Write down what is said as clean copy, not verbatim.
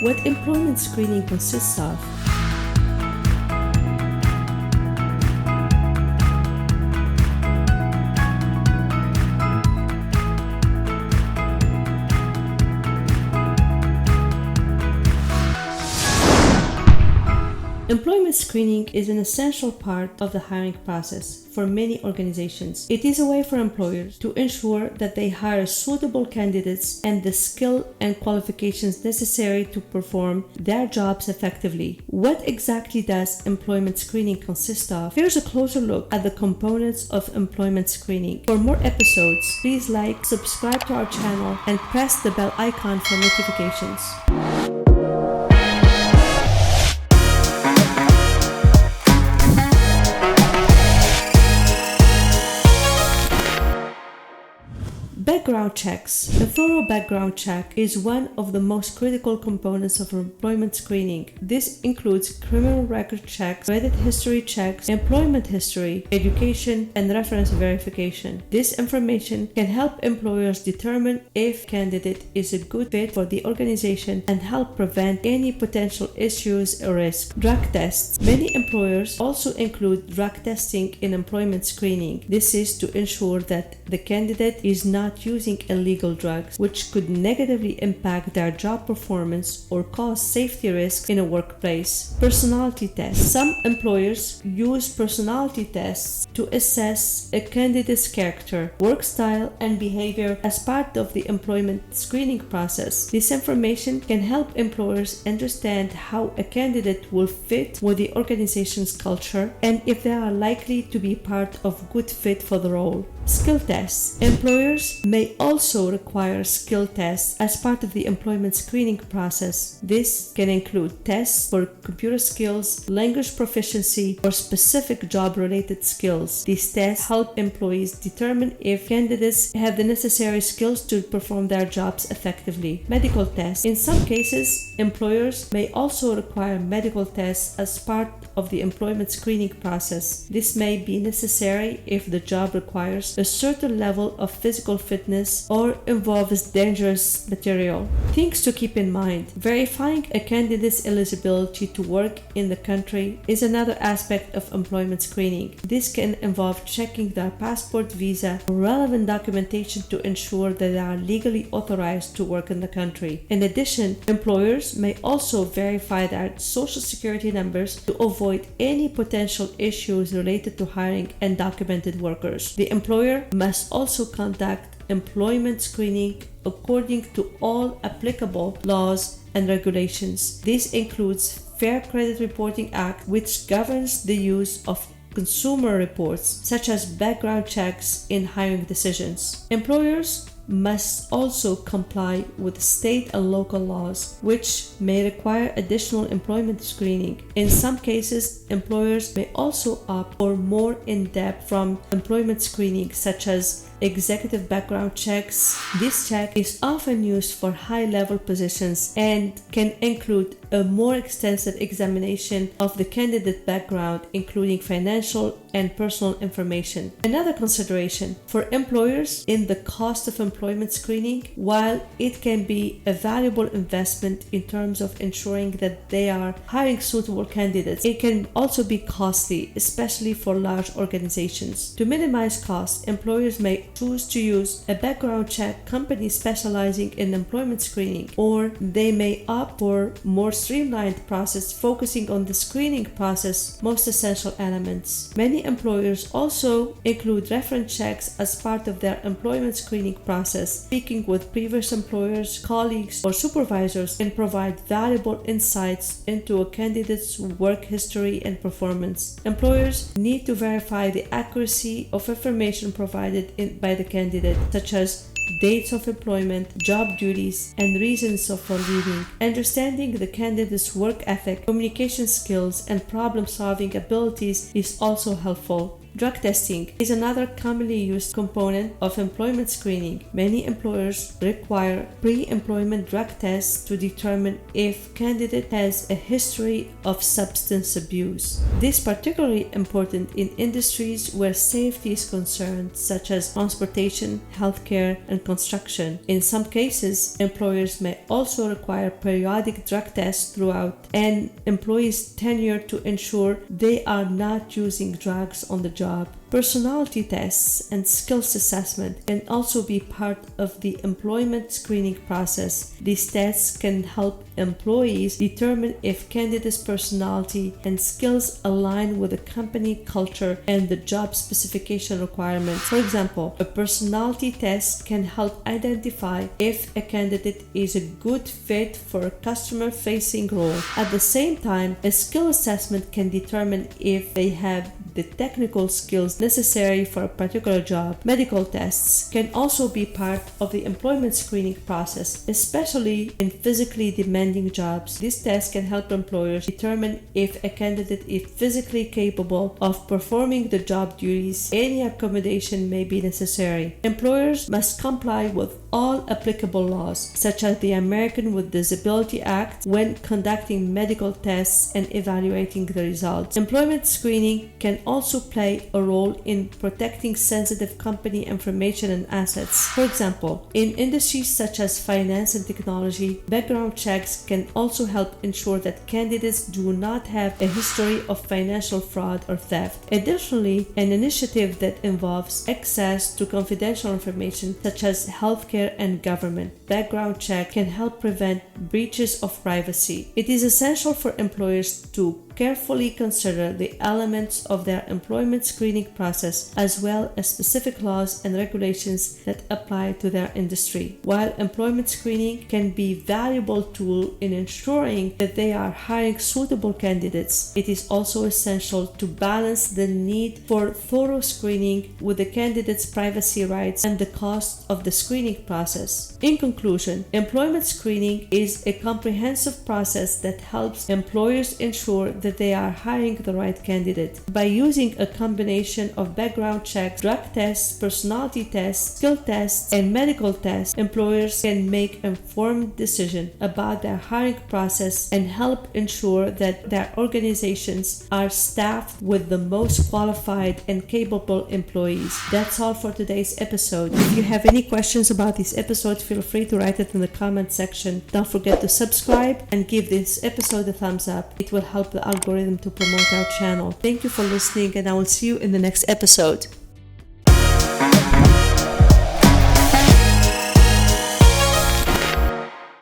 What employment screening consists of. Employment screening is an essential part of the hiring process for many organizations. It is a way for employers to ensure that they hire suitable candidates and the skill and qualifications necessary to perform their jobs effectively. What exactly does employment screening consist of? Here's a closer look at the components of employment screening. For more episodes, please like, subscribe to our channel, and press the bell icon for notifications. Background checks. A thorough background check is one of the most critical components of employment screening. This includes criminal record checks, credit history checks, employment history, education, and reference verification. This information can help employers determine if a candidate is a good fit for the organization and help prevent any potential issues or risks. Drug tests. Many employers also include drug testing in employment screening. This is to ensure that the candidate is not using illegal drugs, which could negatively impact their job performance or cause safety risks in a workplace. Personality tests. Some employers use personality tests to assess a candidate's character, work style, and behavior as part of the employment screening process. This information can help employers understand how a candidate will fit with the organization's culture and if they are likely to be part of good fit for the role. Skill tests. Employers may also require skill tests as part of the employment screening process. This can include tests for computer skills, language proficiency, or specific job-related skills. These tests help employees determine if candidates have the necessary skills to perform their jobs effectively. Medical tests. In some cases, employers may also require medical tests as part of the employment screening process. This may be necessary if the job requires a certain level of physical fitness or involves dangerous material. Things to keep in mind. Verifying a candidate's eligibility to work in the country is another aspect of employment screening. This can involve checking their passport, visa, or relevant documentation to ensure that they are legally authorized to work in the country. In addition, employers may also verify their social security numbers to avoid any potential issues related to hiring undocumented workers. The employer must also conduct employment screening according to all applicable laws and regulations. This includes Fair Credit Reporting Act, which governs the use of consumer reports such as background checks in hiring decisions. Employers must also comply with state and local laws, which may require additional employment screening. In some cases, employers may also opt for more in-depth from employment screening, such as executive background checks. This check is often used for high-level positions and can include a more extensive examination of the candidate background, including financial and personal information. Another consideration for employers in the cost of employment screening. While it can be a valuable investment in terms of ensuring that they are hiring suitable candidates, it can also be costly, especially for large organizations. To minimize costs, employers may choose to use a background check company specializing in employment screening, or they may opt for more streamlined process focusing on the screening process most essential elements. Many employers also include reference checks as part of their employment screening process. Speaking with previous employers, colleagues, or supervisors can provide valuable insights into a candidate's work history and performance. Employers need to verify the accuracy of information provided by the candidate, such as dates of employment, job duties, and reasons for leaving. Understanding the candidate's work ethic, communication skills, and problem-solving abilities is also helpful. Drug testing is another commonly used component of employment screening. Many employers require pre-employment drug tests to determine if candidate has a history of substance abuse. This is particularly important in industries where safety is concerned, such as transportation, healthcare, and construction. In some cases, employers may also require periodic drug tests throughout an employee's tenure to ensure they are not using drugs on the job. Personality tests and skills assessment can also be part of the employment screening process. These tests can help employees determine if candidates' personality and skills align with the company culture and the job specification requirements. For example, a personality test can help identify if a candidate is a good fit for a customer-facing role. At the same time, a skill assessment can determine if they have the technical skills necessary for a particular job. Medical tests can also be part of the employment screening process, especially in physically demanding jobs. These tests can help employers determine if a candidate is physically capable of performing the job duties. Any accommodation may be necessary. Employers must comply with all applicable laws, such as the American with Disability Act, when conducting medical tests and evaluating the results. Employment screening can also play a role in protecting sensitive company information and assets. For example, in industries such as finance and technology, background checks can also help ensure that candidates do not have a history of financial fraud or theft. Additionally, an initiative that involves access to confidential information such as healthcare and government background check can help prevent breaches of privacy. It is essential for employers to carefully consider the elements of their employment screening process as well as specific laws and regulations that apply to their industry. While employment screening can be a valuable tool in ensuring that they are hiring suitable candidates, it is also essential to balance the need for thorough screening with the candidate's privacy rights and the cost of the screening process. In conclusion, employment screening is a comprehensive process that helps employers ensure that they are hiring the right candidate. By using a combination of background checks, drug tests, personality tests, skill tests, and medical tests, employers can make informed decisions about their hiring process and help ensure that their organizations are staffed with the most qualified and capable employees. That's all for today's episode. If you have any questions about this episode, feel free to write it in the comment section. Don't forget to subscribe and give this episode a thumbs up. It will help the algorithm to promote our channel. Thank you for listening, and I will see you in the next episode.